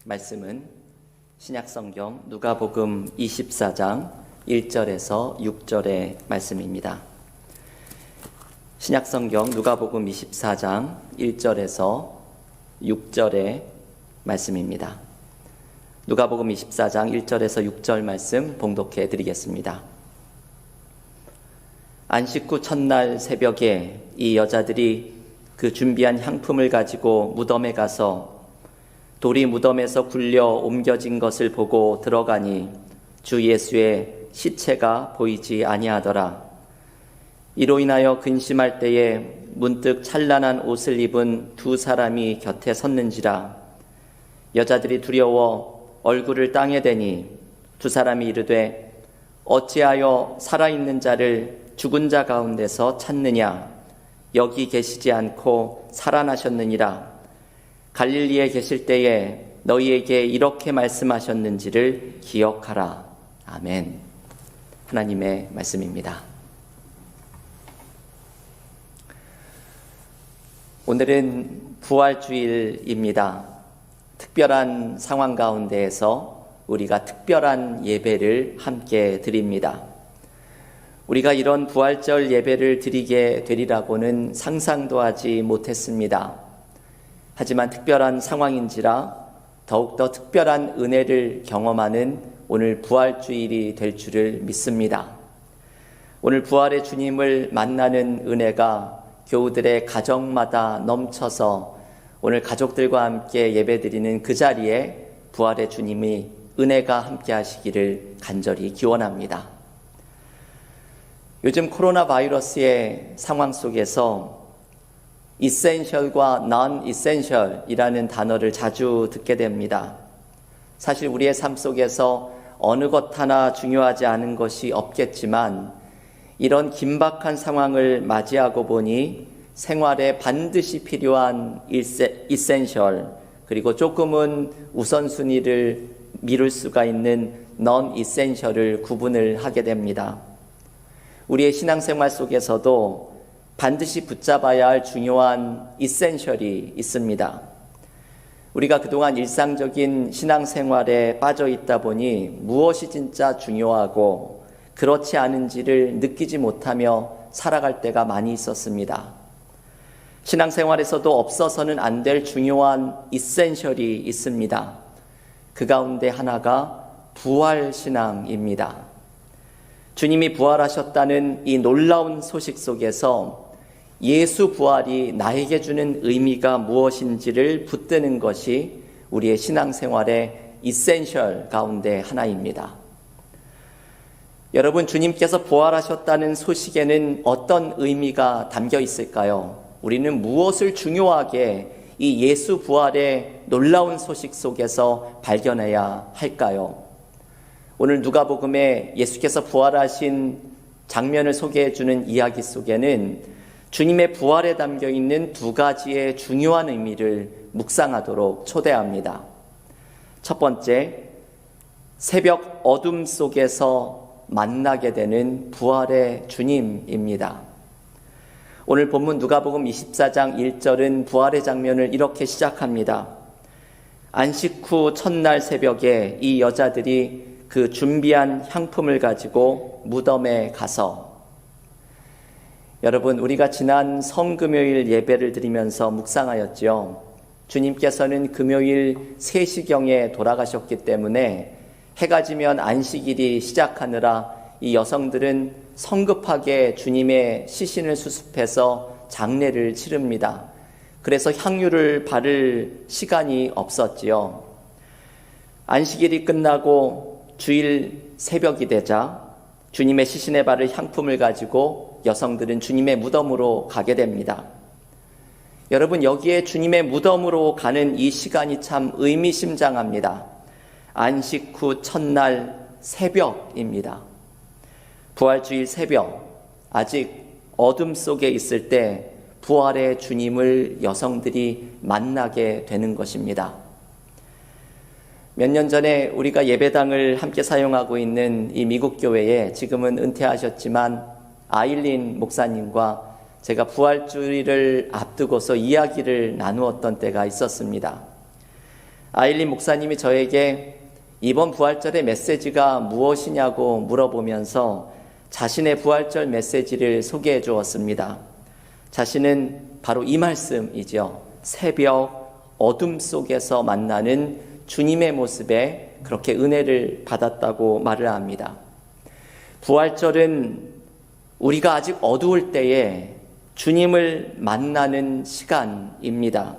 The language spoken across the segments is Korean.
말씀은 신약성경 누가복음 24장 1절에서 6절의 말씀입니다. 신약성경 누가복음 24장 1절에서 6절의 말씀입니다. 누가복음 24장 1절에서 6절 말씀 봉독해 드리겠습니다. 안식 후 첫날 새벽에 이 여자들이 그 준비한 향품을 가지고 무덤에 가서 돌이 무덤에서 굴려 옮겨진 것을 보고 들어가니 주 예수의 시체가 보이지 아니하더라. 이로 인하여 근심할 때에 문득 찬란한 옷을 입은 두 사람이 곁에 섰는지라. 여자들이 두려워 얼굴을 땅에 대니 두 사람이 이르되 어찌하여 살아있는 자를 죽은 자 가운데서 찾느냐? 여기 계시지 않고 살아나셨느니라. 갈릴리에 계실 때에 너희에게 이렇게 말씀하셨는지를 기억하라. 아멘. 하나님의 말씀입니다. 오늘은 부활주일입니다. 특별한 상황 가운데에서 우리가 특별한 예배를 함께 드립니다. 우리가 이런 부활절 예배를 드리게 되리라고는 상상도 하지 못했습니다. 하지만 특별한 상황인지라 더욱더 특별한 은혜를 경험하는 오늘 부활주일이 될 줄을 믿습니다. 오늘 부활의 주님을 만나는 은혜가 교우들의 가정마다 넘쳐서 오늘 가족들과 함께 예배드리는 그 자리에 부활의 주님이 은혜가 함께 하시기를 간절히 기원합니다. 요즘 코로나 바이러스의 상황 속에서 essential과 non-essential이라는 단어를 자주 듣게 됩니다. 사실 우리의 삶 속에서 어느 것 하나 중요하지 않은 것이 없겠지만 이런 긴박한 상황을 맞이하고 보니 생활에 반드시 필요한 essential 그리고 조금은 우선순위를 미룰 수가 있는 non-essential을 구분을 하게 됩니다. 우리의 신앙생활 속에서도 반드시 붙잡아야 할 중요한 이센셜이 있습니다. 우리가 그동안 일상적인 신앙생활에 빠져 있다 보니 무엇이 진짜 중요하고 그렇지 않은지를 느끼지 못하며 살아갈 때가 많이 있었습니다. 신앙생활에서도 없어서는 안 될 중요한 이센셜이 있습니다. 그 가운데 하나가 부활신앙입니다. 주님이 부활하셨다는 이 놀라운 소식 속에서 예수 부활이 나에게 주는 의미가 무엇인지를 붙드는 것이 우리의 신앙생활의 이센셜 가운데 하나입니다. 여러분, 주님께서 부활하셨다는 소식에는 어떤 의미가 담겨 있을까요? 우리는 무엇을 중요하게 이 예수 부활의 놀라운 소식 속에서 발견해야 할까요? 오늘 누가복음에 예수께서 부활하신 장면을 소개해 주는 이야기 속에는 주님의 부활에 담겨 있는 두 가지의 중요한 의미를 묵상하도록 초대합니다. 첫 번째, 새벽 어둠 속에서 만나게 되는 부활의 주님입니다. 오늘 본문 누가복음 24장 1절은 부활의 장면을 이렇게 시작합니다. 안식 후 첫날 새벽에 이 여자들이 그 준비한 향품을 가지고 무덤에 가서. 여러분, 우리가 지난 성금요일 예배를 드리면서 묵상하였죠. 주님께서는 금요일 3시경에 돌아가셨기 때문에 해가 지면 안식일이 시작하느라 이 여성들은 성급하게 주님의 시신을 수습해서 장례를 치릅니다. 그래서 향유를 바를 시간이 없었지요. 안식일이 끝나고 주일 새벽이 되자 주님의 시신에 바를 향품을 가지고 여성들은 주님의 무덤으로 가게 됩니다. 여러분, 여기에 주님의 무덤으로 가는 이 시간이 참 의미심장합니다. 안식 후 첫날 새벽입니다. 부활주일 새벽, 아직 어둠 속에 있을 때 부활의 주님을 여성들이 만나게 되는 것입니다. 몇 년 전에 우리가 예배당을 함께 사용하고 있는 이 미국 교회에 지금은 은퇴하셨지만 아일린 목사님과 제가 부활주일을 앞두고서 이야기를 나누었던 때가 있었습니다. 아일린 목사님이 저에게 이번 부활절의 메시지가 무엇이냐고 물어보면서 자신의 부활절 메시지를 소개해 주었습니다. 자신은 바로 이 말씀이죠. 새벽 어둠 속에서 만나는 주님의 모습에 그렇게 은혜를 받았다고 말을 합니다. 부활절은 우리가 아직 어두울 때에 주님을 만나는 시간입니다.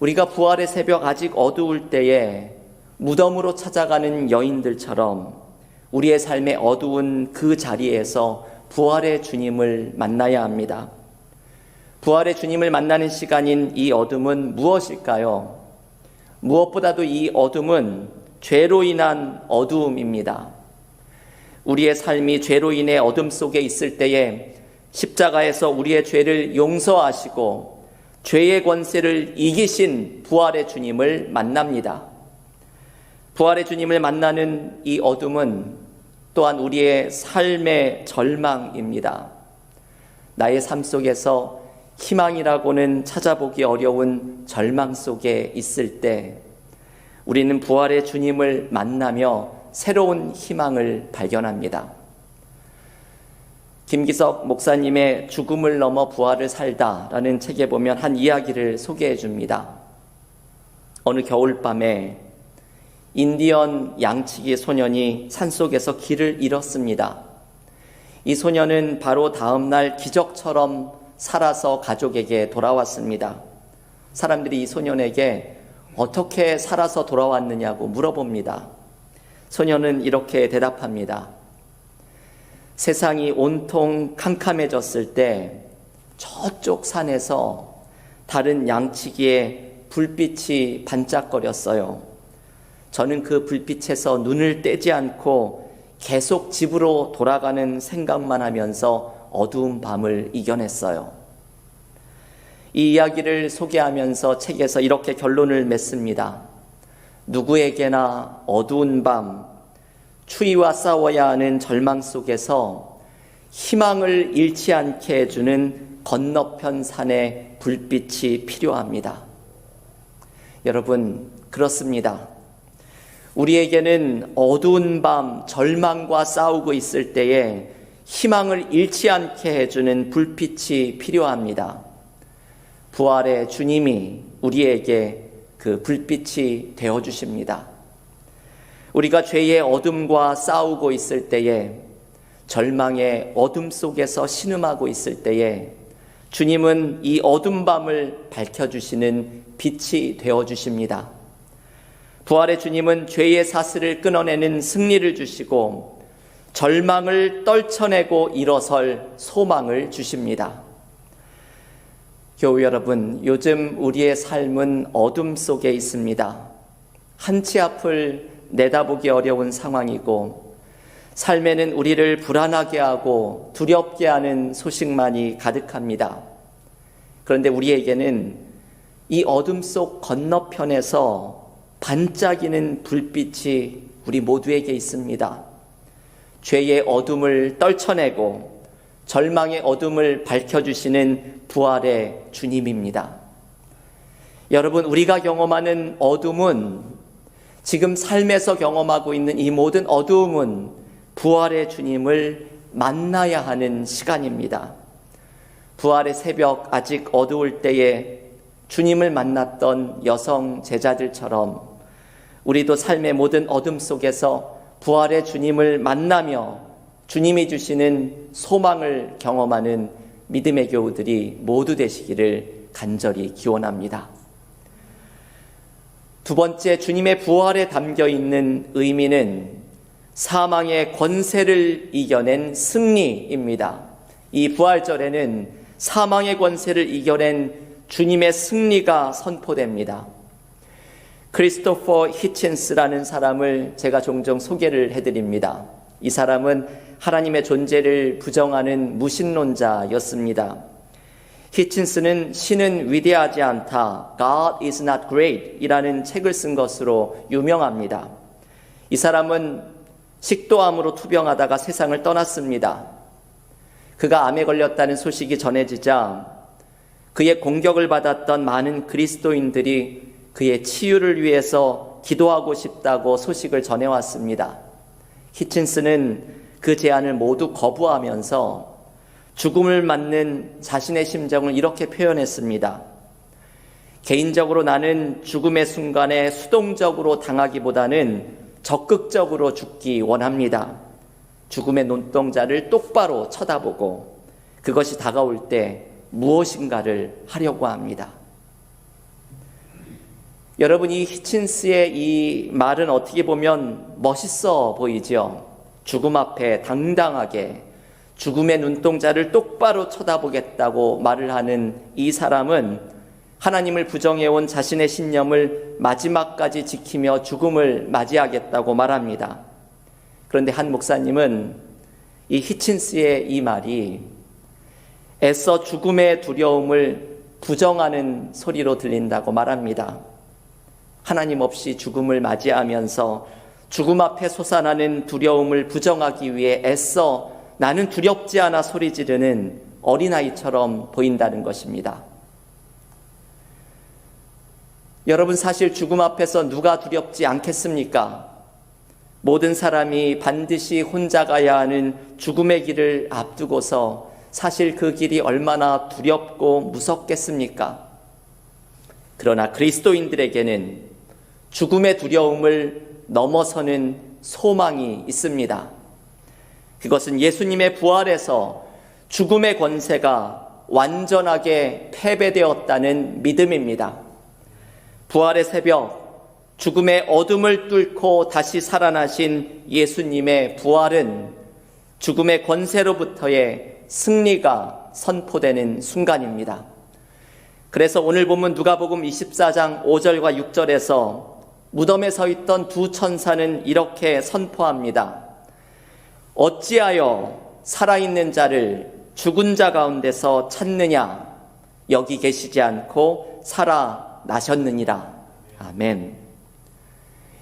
우리가 부활의 새벽 아직 어두울 때에 무덤으로 찾아가는 여인들처럼 우리의 삶의 어두운 그 자리에서 부활의 주님을 만나야 합니다. 부활의 주님을 만나는 시간인 이 어둠은 무엇일까요? 무엇보다도 이 어둠은 죄로 인한 어두움입니다. 우리의 삶이 죄로 인해 어둠 속에 있을 때에 십자가에서 우리의 죄를 용서하시고 죄의 권세를 이기신 부활의 주님을 만납니다. 부활의 주님을 만나는 이 어둠은 또한 우리의 삶의 절망입니다. 나의 삶 속에서 희망이라고는 찾아보기 어려운 절망 속에 있을 때 우리는 부활의 주님을 만나며 새로운 희망을 발견합니다. 김기석 목사님의 죽음을 넘어 부활을 살다라는 책에 보면 한 이야기를 소개해 줍니다. 어느 겨울밤에 인디언 양치기 소년이 산속에서 길을 잃었습니다. 이 소년은 바로 다음날 기적처럼 살아서 가족에게 돌아왔습니다. 사람들이 이 소년에게 어떻게 살아서 돌아왔느냐고 물어봅니다. 소년은 이렇게 대답합니다. 세상이 온통 캄캄해졌을 때 저쪽 산에서 다른 양치기에 불빛이 반짝거렸어요. 저는 그 불빛에서 눈을 떼지 않고 계속 집으로 돌아가는 생각만 하면서 어두운 밤을 이겨냈어요. 이 이야기를 소개하면서 책에서 이렇게 결론을 맺습니다. 누구에게나 어두운 밤, 추위와 싸워야 하는 절망 속에서 희망을 잃지 않게 해주는 건너편 산의 불빛이 필요합니다. 여러분, 그렇습니다. 우리에게는 어두운 밤, 절망과 싸우고 있을 때에 희망을 잃지 않게 해주는 불빛이 필요합니다. 부활의 주님이 우리에게 그 불빛이 되어주십니다. 우리가 죄의 어둠과 싸우고 있을 때에, 절망의 어둠 속에서 신음하고 있을 때에 주님은 이 어둠 밤을 밝혀주시는 빛이 되어주십니다. 부활의 주님은 죄의 사슬을 끊어내는 승리를 주시고 절망을 떨쳐내고 일어설 소망을 주십니다. 교우 여러분, 요즘 우리의 삶은 어둠 속에 있습니다. 한치 앞을 내다보기 어려운 상황이고 삶에는 우리를 불안하게 하고 두렵게 하는 소식만이 가득합니다. 그런데 우리에게는 이 어둠 속 건너편에서 반짝이는 불빛이 우리 모두에게 있습니다. 죄의 어둠을 떨쳐내고 절망의 어둠을 밝혀주시는 부활의 주님입니다. 여러분, 우리가 경험하는 어둠은, 지금 삶에서 경험하고 있는 이 모든 어두움은 부활의 주님을 만나야 하는 시간입니다. 부활의 새벽 아직 어두울 때에 주님을 만났던 여성 제자들처럼 우리도 삶의 모든 어둠 속에서 부활의 주님을 만나며 주님이 주시는 소망을 경험하는 믿음의 교우들이 모두 되시기를 간절히 기원합니다. 두 번째, 주님의 부활에 담겨 있는 의미는 사망의 권세를 이겨낸 승리입니다. 이 부활절에는 사망의 권세를 이겨낸 주님의 승리가 선포됩니다. 크리스토퍼 히친스라는 사람을 제가 종종 소개를 해드립니다. 이 사람은 하나님의 존재를 부정하는 무신론자였습니다. 히친스는 신은 위대하지 않다, God is not great 이라는 책을 쓴 것으로 유명합니다. 이 사람은 식도암으로 투병하다가 세상을 떠났습니다. 그가 암에 걸렸다는 소식이 전해지자 그의 공격을 받았던 많은 그리스도인들이 그의 치유를 위해서 기도하고 싶다고 소식을 전해왔습니다. 히친스는 그 제안을 모두 거부하면서 죽음을 맞는 자신의 심정을 이렇게 표현했습니다. 개인적으로 나는 죽음의 순간에 수동적으로 당하기보다는 적극적으로 죽기 원합니다. 죽음의 눈동자를 똑바로 쳐다보고 그것이 다가올 때 무엇인가를 하려고 합니다. 여러분, 이 히친스의 이 말은 어떻게 보면 멋있어 보이죠? 죽음 앞에 당당하게 죽음의 눈동자를 똑바로 쳐다보겠다고 말을 하는 이 사람은 하나님을 부정해온 자신의 신념을 마지막까지 지키며 죽음을 맞이하겠다고 말합니다. 그런데 한 목사님은 이 히친스의 이 말이 애써 죽음의 두려움을 부정하는 소리로 들린다고 말합니다. 하나님 없이 죽음을 맞이하면서 죽음 앞에 솟아나는 두려움을 부정하기 위해 애써 나는 두렵지 않아 소리 지르는 어린아이처럼 보인다는 것입니다. 여러분, 사실 죽음 앞에서 누가 두렵지 않겠습니까? 모든 사람이 반드시 혼자 가야 하는 죽음의 길을 앞두고서 사실 그 길이 얼마나 두렵고 무섭겠습니까? 그러나 그리스도인들에게는 죽음의 두려움을 넘어서는 소망이 있습니다. 그것은 예수님의 부활에서 죽음의 권세가 완전하게 패배되었다는 믿음입니다. 부활의 새벽, 죽음의 어둠을 뚫고 다시 살아나신 예수님의 부활은 죽음의 권세로부터의 승리가 선포되는 순간입니다. 그래서 오늘 본문 누가복음 24장 5절과 6절에서 무덤에 서 있던 두 천사는 이렇게 선포합니다. 어찌하여 살아있는 자를 죽은 자 가운데서 찾느냐? 여기 계시지 않고 살아나셨느니라. 아멘.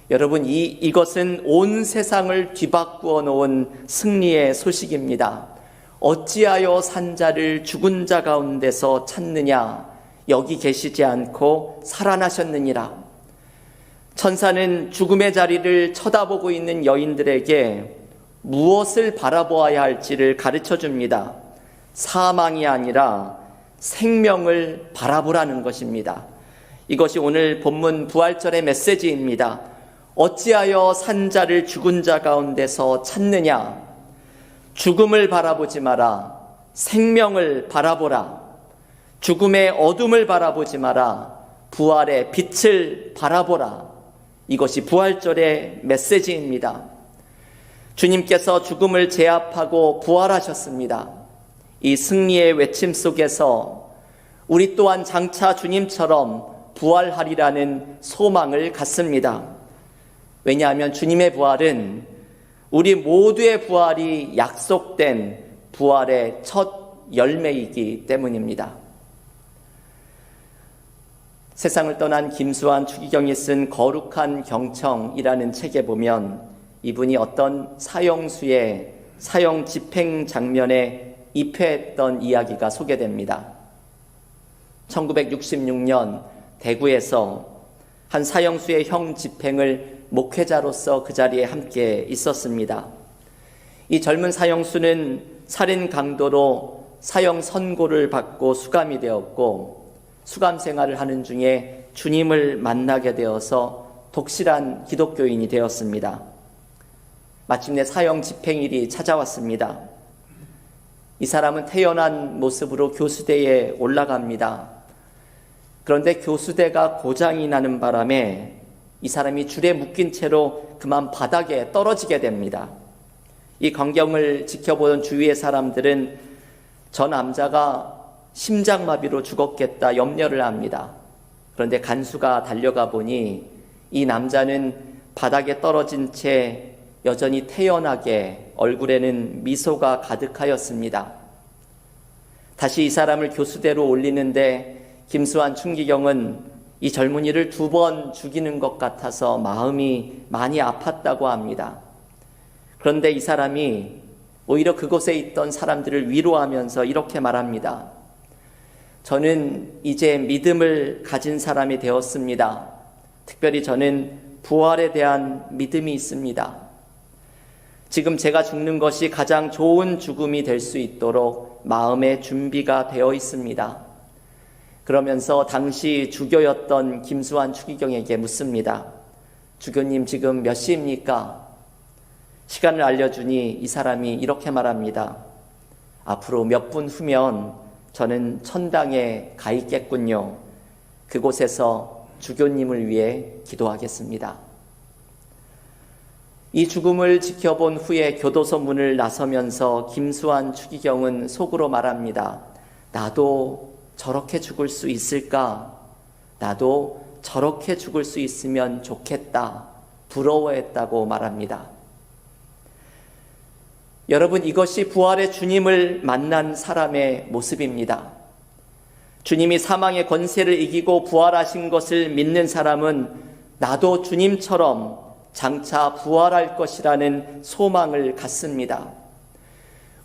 여러분, 이것은 온 세상을 뒤바꾸어 놓은 승리의 소식입니다. 어찌하여 산 자를 죽은 자 가운데서 찾느냐? 여기 계시지 않고 살아나셨느니라. 천사는 죽음의 자리를 쳐다보고 있는 여인들에게 무엇을 바라보아야 할지를 가르쳐 줍니다. 사망이 아니라 생명을 바라보라는 것입니다. 이것이 오늘 본문 부활절의 메시지입니다. 어찌하여 산 자를 죽은 자 가운데서 찾느냐? 죽음을 바라보지 마라. 생명을 바라보라. 죽음의 어둠을 바라보지 마라. 부활의 빛을 바라보라. 이것이 부활절의 메시지입니다. 주님께서 죽음을 제압하고 부활하셨습니다. 이 승리의 외침 속에서 우리 또한 장차 주님처럼 부활하리라는 소망을 갖습니다. 왜냐하면 주님의 부활은 우리 모두의 부활이 약속된 부활의 첫 열매이기 때문입니다. 세상을 떠난 김수환 추기경이 쓴 거룩한 경청이라는 책에 보면 이분이 어떤 사형수의 사형 집행 장면에 입회했던 이야기가 소개됩니다. 1966년 대구에서 한 사형수의 형 집행을 목회자로서 그 자리에 함께 있었습니다. 이 젊은 사형수는 살인 강도로 사형 선고를 받고 수감이 되었고 수감 생활을 하는 중에 주님을 만나게 되어서 독실한 기독교인이 되었습니다. 마침내 사형 집행일이 찾아왔습니다. 이 사람은 태연한 모습으로 교수대에 올라갑니다. 그런데 교수대가 고장이 나는 바람에 이 사람이 줄에 묶인 채로 그만 바닥에 떨어지게 됩니다. 이 광경을 지켜보던 주위의 사람들은 저 남자가 심장마비로 죽었겠다 염려를 합니다. 그런데 간수가 달려가 보니 이 남자는 바닥에 떨어진 채 여전히 태연하게 얼굴에는 미소가 가득하였습니다. 다시 이 사람을 교수대로 올리는데 김수환 춘기경은 이 젊은이를 2번 죽이는 것 같아서 마음이 많이 아팠다고 합니다. 그런데 이 사람이 오히려 그곳에 있던 사람들을 위로하면서 이렇게 말합니다. 저는 이제 믿음을 가진 사람이 되었습니다. 특별히 저는 부활에 대한 믿음이 있습니다. 지금 제가 죽는 것이 가장 좋은 죽음이 될 수 있도록 마음의 준비가 되어 있습니다. 그러면서 당시 주교였던 김수환 추기경에게 묻습니다. 주교님, 지금 몇 시입니까? 시간을 알려주니 이 사람이 이렇게 말합니다. 앞으로 몇 분 후면 저는 천당에 가 있겠군요. 그곳에서 주교님을 위해 기도하겠습니다. 이 죽음을 지켜본 후에 교도소 문을 나서면서 김수환 추기경은 속으로 말합니다. 나도 저렇게 죽을 수 있을까? 나도 저렇게 죽을 수 있으면 좋겠다. 부러워했다고 말합니다. 여러분, 이것이 부활의 주님을 만난 사람의 모습입니다. 주님이 사망의 권세를 이기고 부활하신 것을 믿는 사람은 나도 주님처럼 장차 부활할 것이라는 소망을 갖습니다.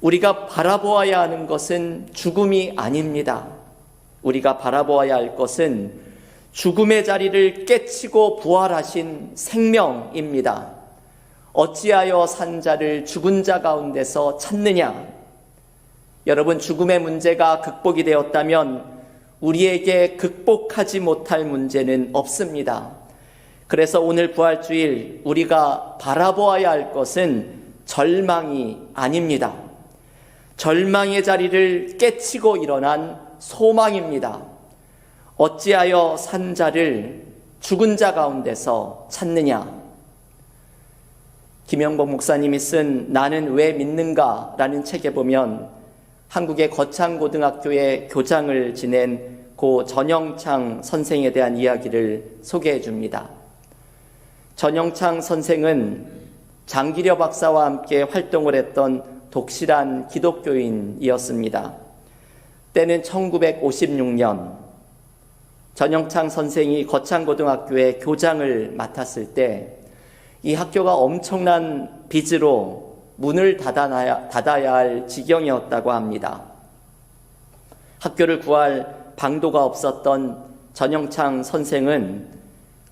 우리가 바라보아야 하는 것은 죽음이 아닙니다. 우리가 바라보아야 할 것은 죽음의 자리를 깨치고 부활하신 생명입니다. 어찌하여 산 자를 죽은 자 가운데서 찾느냐? 여러분, 죽음의 문제가 극복이 되었다면 우리에게 극복하지 못할 문제는 없습니다. 그래서 오늘 부활주일 우리가 바라보아야 할 것은 절망이 아닙니다. 절망의 자리를 깨치고 일어난 소망입니다. 어찌하여 산 자를 죽은 자 가운데서 찾느냐? 김영복 목사님이 쓴 나는 왜 믿는가? 라는 책에 보면 한국의 거창고등학교의 교장을 지낸 고 전영창 선생에 대한 이야기를 소개해 줍니다. 전영창 선생은 장기려 박사와 함께 활동을 했던 독실한 기독교인이었습니다. 때는 1956년 전영창 선생이 거창고등학교의 교장을 맡았을 때 이 학교가 엄청난 빚으로 문을 닫아야 할 지경이었다고 합니다. 학교를 구할 방도가 없었던 전영창 선생은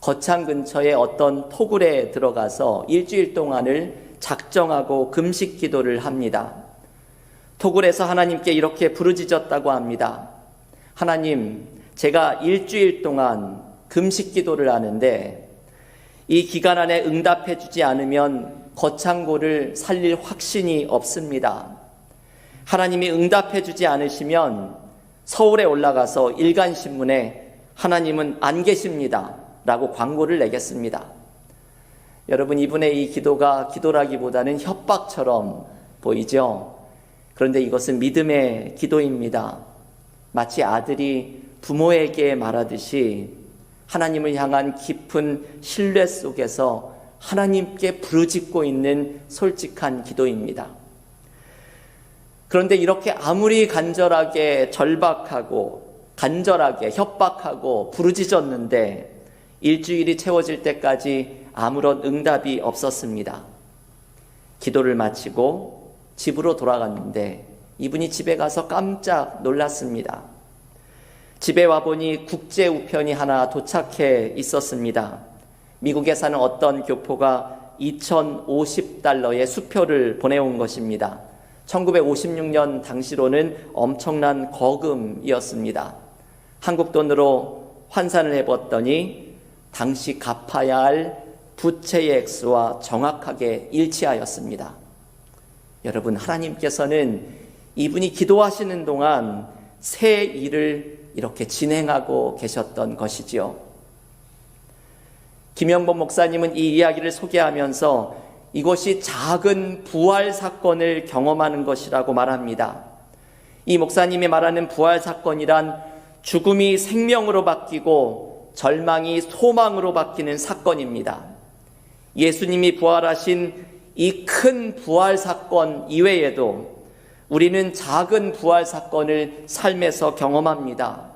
거창 근처의 어떤 토굴에 들어가서 일주일 동안을 작정하고 금식 기도를 합니다. 토굴에서 하나님께 이렇게 부르짖었다고 합니다. 하나님, 제가 일주일 동안 금식 기도를 하는데 이 기간 안에 응답해 주지 않으면 거창고를 살릴 확신이 없습니다. 하나님이 응답해 주지 않으시면 서울에 올라가서 일간신문에 하나님은 안 계십니다 라고 광고를 내겠습니다. 여러분, 이분의 이 기도가 기도라기보다는 협박처럼 보이죠? 그런데 이것은 믿음의 기도입니다. 마치 아들이 부모에게 말하듯이 하나님을 향한 깊은 신뢰 속에서 하나님께 부르짖고 있는 솔직한 기도입니다. 그런데 이렇게 아무리 간절하게 절박하고 간절하게 협박하고 부르짖었는데 일주일이 채워질 때까지 아무런 응답이 없었습니다. 기도를 마치고 집으로 돌아갔는데 이분이 집에 가서 깜짝 놀랐습니다. 집에 와보니 국제 우편이 하나 도착해 있었습니다. 미국에 사는 어떤 교포가 2,050달러의 수표를 보내온 것입니다. 1956년 당시로는 엄청난 거금이었습니다. 한국 돈으로 환산을 해봤더니 당시 갚아야 할 부채의 액수와 정확하게 일치하였습니다. 여러분, 하나님께서는 이분이 기도하시는 동안 새 일을 이렇게 진행하고 계셨던 것이지요. 김영복 목사님은 이 이야기를 소개하면서 이것이 작은 부활 사건을 경험하는 것이라고 말합니다. 이 목사님이 말하는 부활 사건이란 죽음이 생명으로 바뀌고 절망이 소망으로 바뀌는 사건입니다. 예수님이 부활하신 이 큰 부활 사건 이외에도 우리는 작은 부활 사건을 삶에서 경험합니다.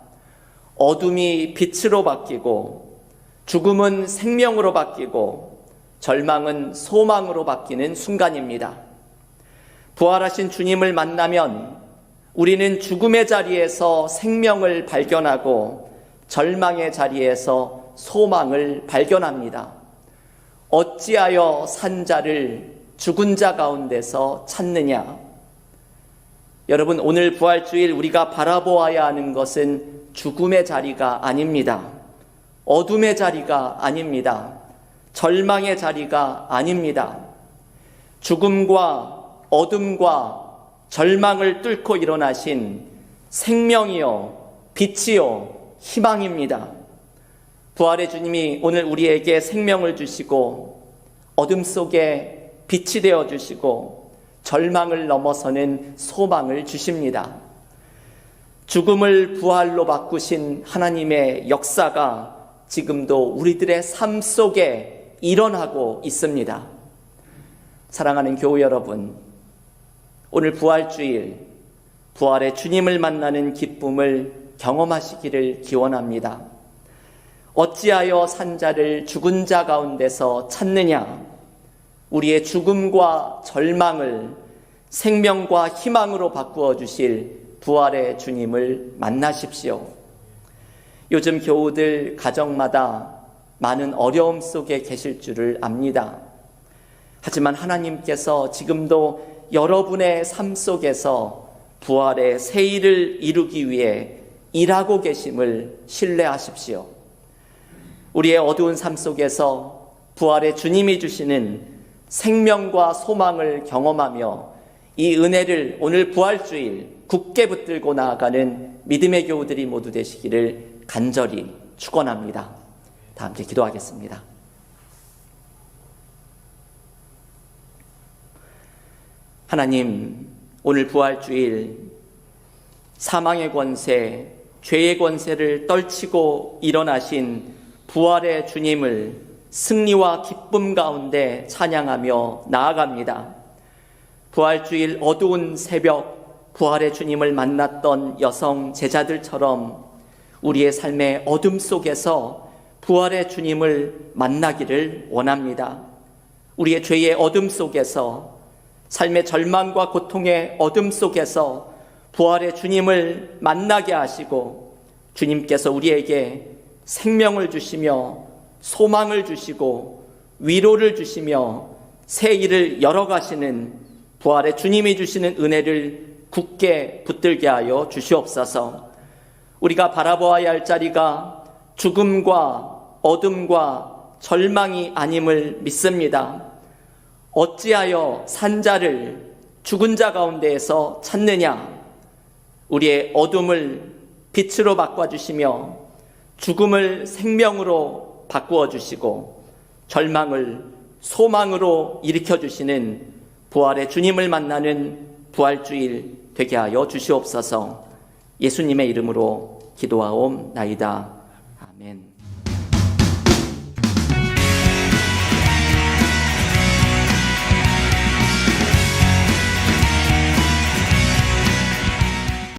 어둠이 빛으로 바뀌고 죽음은 생명으로 바뀌고 절망은 소망으로 바뀌는 순간입니다. 부활하신 주님을 만나면 우리는 죽음의 자리에서 생명을 발견하고 절망의 자리에서 소망을 발견합니다. 어찌하여 산 자를 죽은 자 가운데서 찾느냐? 여러분, 오늘 부활주일 우리가 바라보아야 하는 것은 죽음의 자리가 아닙니다. 어둠의 자리가 아닙니다. 절망의 자리가 아닙니다. 죽음과 어둠과 절망을 뚫고 일어나신 생명이요, 빛이요, 희망입니다. 부활의 주님이 오늘 우리에게 생명을 주시고 어둠 속에 빛이 되어 주시고 절망을 넘어서는 소망을 주십니다. 죽음을 부활로 바꾸신 하나님의 역사가 지금도 우리들의 삶 속에 일어나고 있습니다. 사랑하는 교우 여러분, 오늘 부활주일, 부활의 주님을 만나는 기쁨을 경험하시기를 기원합니다. 어찌하여 산 자를 죽은 자 가운데서 찾느냐? 우리의 죽음과 절망을 생명과 희망으로 바꾸어 주실 부활의 주님을 만나십시오. 요즘 교우들 가정마다 많은 어려움 속에 계실 줄을 압니다. 하지만 하나님께서 지금도 여러분의 삶 속에서 부활의 새 일을 이루기 위해 일하고 계심을 신뢰하십시오. 우리의 어두운 삶 속에서 부활의 주님이 주시는 생명과 소망을 경험하며 이 은혜를 오늘 부활주일 굳게 붙들고 나아가는 믿음의 교우들이 모두 되시기를 간절히 축원합니다. 다 함께 기도하겠습니다. 하나님, 오늘 부활주일 사망의 권세, 죄의 권세를 떨치고 일어나신 부활의 주님을 승리와 기쁨 가운데 찬양하며 나아갑니다. 부활주일 어두운 새벽 부활의 주님을 만났던 여성 제자들처럼 우리의 삶의 어둠 속에서 부활의 주님을 만나기를 원합니다. 우리의 죄의 어둠 속에서, 삶의 절망과 고통의 어둠 속에서 부활의 주님을 만나게 하시고 주님께서 우리에게 생명을 주시며 소망을 주시고 위로를 주시며 새 일을 열어가시는 부활의 주님이 주시는 은혜를 굳게 붙들게 하여 주시옵소서. 우리가 바라보아야 할 자리가 죽음과 어둠과 절망이 아님을 믿습니다. 어찌하여 산 자를 죽은 자 가운데에서 찾느냐? 우리의 어둠을 빛으로 바꿔주시며 죽음을 생명으로 바꾸어 주시고 절망을 소망으로 일으켜 주시는 부활의 주님을 만나는 부활주일 되게 하여 주시옵소서. 예수님의 이름으로 기도하옵나이다. 아멘.